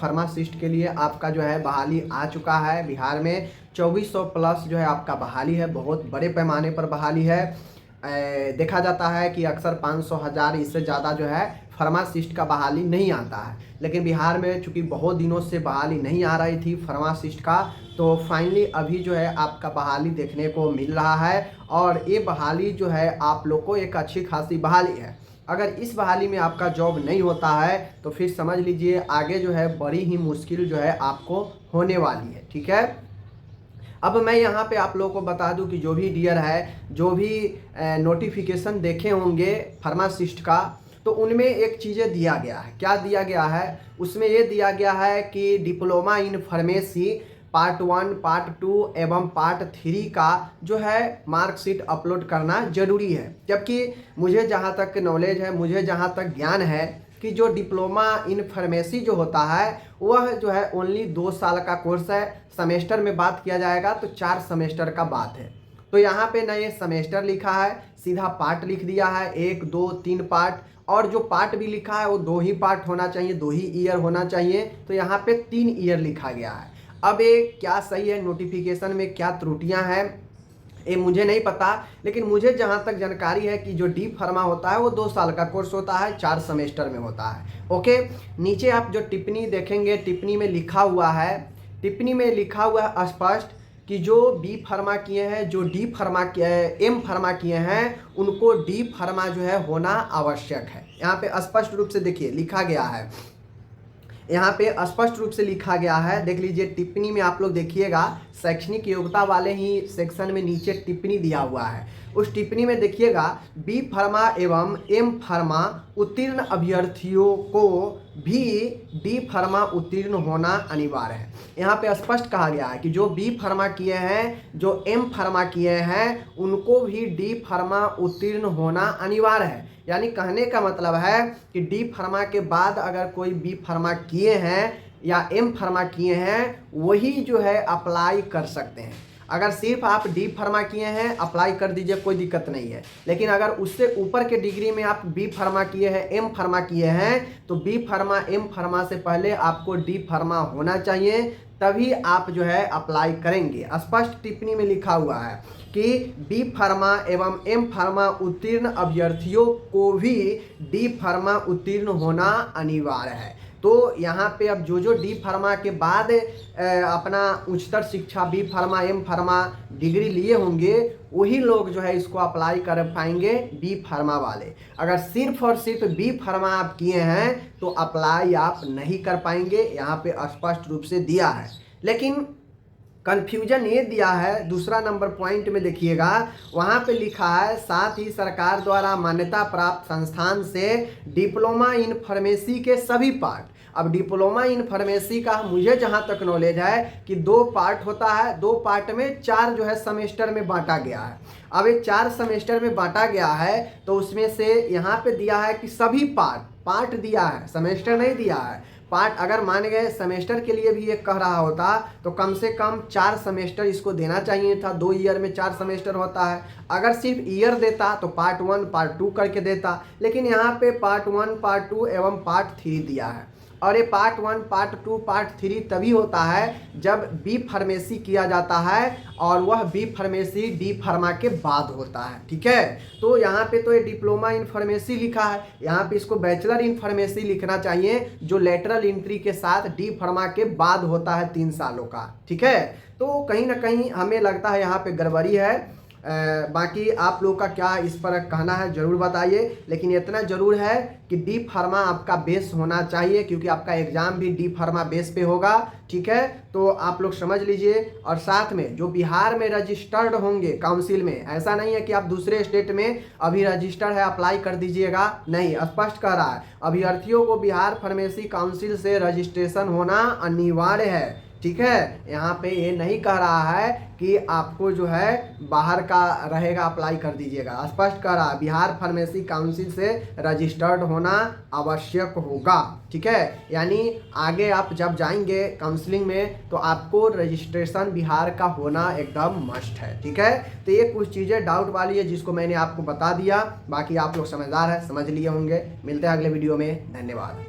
Pharmacist के लिए आपका जो है बहाली आ चुका है। बिहार में 2400 प्लस जो है आपका बहाली है, बहुत बड़े पैमाने पर बहाली है। देखा जाता है कि अक्सर 500 1000 इससे ज़्यादा जो है फार्मासिस्ट का बहाली नहीं आता है, लेकिन बिहार में चूँकि बहुत दिनों से बहाली नहीं आ रही थी फार्मासिस्ट का, तो फाइनली अभी जो है आपका बहाली देखने को मिल रहा है। और ये बहाली जो है आप लोग को एक अच्छी खासी बहाली है। अगर इस बहाली में आपका जॉब नहीं होता है तो फिर समझ लीजिए आगे जो है बड़ी ही मुश्किल जो है आपको होने वाली है। ठीक है, अब मैं यहाँ पे आप लोगों को बता दूं कि जो भी डियर है, जो भी नोटिफिकेशन देखे होंगे फार्मासिस्ट का, तो उनमें एक चीज़ें दिया गया है। क्या दिया गया है? उसमें ये दिया गया है कि diploma in pharmacy part 1, part 2 एवं पार्ट 3 का जो है मार्कशीट अपलोड करना जरूरी है। जबकि मुझे जहाँ तक नॉलेज है, मुझे जहाँ तक ज्ञान है कि जो डिप्लोमा इन फार्मेसी जो होता है वह जो है ओनली 2 साल का कोर्स है। सेमेस्टर में बात किया जाएगा तो 4 सेमेस्टर का बात है। तो यहाँ पे ना ये सेमेस्टर लिखा है, सीधा पार्ट लिख दिया है, 1 2 3 पार्ट। और जो पार्ट भी लिखा है वो 2 ही पार्ट होना चाहिए, 2 ही ईयर होना चाहिए। तो यहाँ पे 3 ईयर लिखा गया है। अब ये क्या सही है, नोटिफिकेशन में क्या त्रुटियाँ हैं ये मुझे नहीं पता, लेकिन मुझे जहाँ तक जानकारी है कि जो डी फार्मा होता है वो 2 साल का कोर्स होता है, 4 सेमेस्टर में होता है। ओके, नीचे आप जो टिप्पणी देखेंगे, टिप्पणी में लिखा हुआ है, टिप्पणी में लिखा हुआ है स्पष्ट कि जो बी फार्मा किए हैं, जो डी फार्मा एम फार्मा किए हैं, उनको डी फार्मा जो है होना आवश्यक है। यहाँ पे स्पष्ट रूप से देखिए लिखा गया है, यहाँ पे स्पष्ट रूप से लिखा गया है। देख लीजिए टिप्पणी में, आप लोग देखिएगा शैक्षणिक योग्यता वाले ही सेक्शन में नीचे टिप्पणी दिया हुआ है। उस टिप्पणी में देखिएगा बी फार्मा एवं एम फार्मा उत्तीर्ण अभ्यर्थियों को भी डी फार्मा उत्तीर्ण होना अनिवार्य है। यहाँ पे स्पष्ट कहा गया है कि जो बी फार्मा किए हैं, जो एम फार्मा किए हैं, उनको भी डी फार्मा उत्तीर्ण होना अनिवार्य है। यानी कहने का मतलब है कि डी फार्मा के बाद अगर कोई बी फार्मा किए हैं या एम फार्मा किए हैं, वही जो है अप्लाई कर सकते हैं। अगर सिर्फ आप डी फार्मा किए हैं अप्लाई कर दीजिए, कोई दिक्कत नहीं है। लेकिन अगर उससे ऊपर के डिग्री में आप बी फार्मा किए हैं, एम फार्मा किए हैं, तो बी फार्मा एम फार्मा से पहले आपको डी फार्मा होना चाहिए, तभी आप जो है अप्लाई करेंगे। स्पष्ट टिप्पणी में लिखा हुआ है कि बी फार्मा एवं एम फार्मा उत्तीर्ण अभ्यर्थियों को भी डी फार्मा उत्तीर्ण होना अनिवार्य है। तो यहाँ पे अब जो डी फार्मा के बाद अपना उच्चतर शिक्षा B Pharma M Pharma degree लिए होंगे, वही लोग जो है इसको अप्लाई कर पाएंगे, बी फार्मा वाले। अगर सिर्फ और सिर्फ बी फार्मा आप किए हैं तो अप्लाई आप नहीं कर पाएंगे, यहाँ पे स्पष्ट रूप से दिया है। लेकिन कन्फ्यूजन ये दिया है, दूसरा नंबर पॉइंट में देखिएगा, वहाँ पे लिखा है साथ ही सरकार द्वारा मान्यता प्राप्त संस्थान से डिप्लोमा इन फार्मेसी के सभी पार्ट। अब डिप्लोमा इन फार्मेसी का मुझे जहाँ तक नॉलेज है कि 2 पार्ट होता है, 2 पार्ट में 4 जो है सेमेस्टर में बांटा गया है। अब ये 4 सेमेस्टर में बांटा गया है, तो उसमें से यहाँ पे दिया है कि सभी पार्ट दिया है, सेमेस्टर नहीं दिया है। पार्ट अगर मान गए सेमेस्टर के लिए भी ये कह रहा होता तो कम से कम 4 सेमेस्टर इसको देना चाहिए था। 2 ईयर में 4 सेमेस्टर होता है। अगर सिर्फ ईयर देता तो पार्ट 1 पार्ट 2 करके देता, लेकिन यहाँ पे पार्ट 1 पार्ट 2 एवं पार्ट 3 दिया है। और ये पार्ट 1 पार्ट 2 पार्ट 3 तभी होता है जब बी फार्मेसी किया जाता है, और वह बी फार्मेसी डी फार्मा के बाद होता है। ठीक है, तो यहाँ पे तो ये डिप्लोमा इन फार्मेसी लिखा है, यहाँ पे इसको बैचलर इन फार्मेसी लिखना चाहिए, जो लेटरल एंट्री के साथ डी फार्मा के बाद होता है 3 सालों का। ठीक है, तो कहीं ना कहीं हमें लगता है यहाँ पे गड़बड़ी है। बाकी आप लोग का क्या इस पर कहना है ज़रूर बताइए, लेकिन इतना ज़रूर है कि डी फार्मा आपका बेस होना चाहिए, क्योंकि आपका एग्ज़ाम भी डी फार्मा बेस पे होगा। ठीक है, तो आप लोग समझ लीजिए। और साथ में जो बिहार में रजिस्टर्ड होंगे काउंसिल में, ऐसा नहीं है कि आप दूसरे स्टेट में अभी रजिस्टर्ड है अप्लाई कर दीजिएगा, नहीं, स्पष्ट कह रहा है अभ्यर्थियों को बिहार फार्मेसी काउंसिल से रजिस्ट्रेशन होना अनिवार्य है। ठीक है, यहाँ पे ये नहीं कह रहा है कि आपको जो है बाहर का रहेगा अप्लाई कर दीजिएगा, स्पष्ट कह रहा है बिहार फार्मेसी काउंसिल से रजिस्टर्ड होना आवश्यक होगा। ठीक है, यानी आगे आप जब जाएंगे काउंसलिंग में तो आपको रजिस्ट्रेशन बिहार का होना एकदम मस्ट है। ठीक है, तो ये कुछ चीज़ें डाउट वाली है जिसको मैंने आपको बता दिया। बाकी आप लोग समझदार है, समझ लिए होंगे। मिलते हैं अगले वीडियो में, धन्यवाद।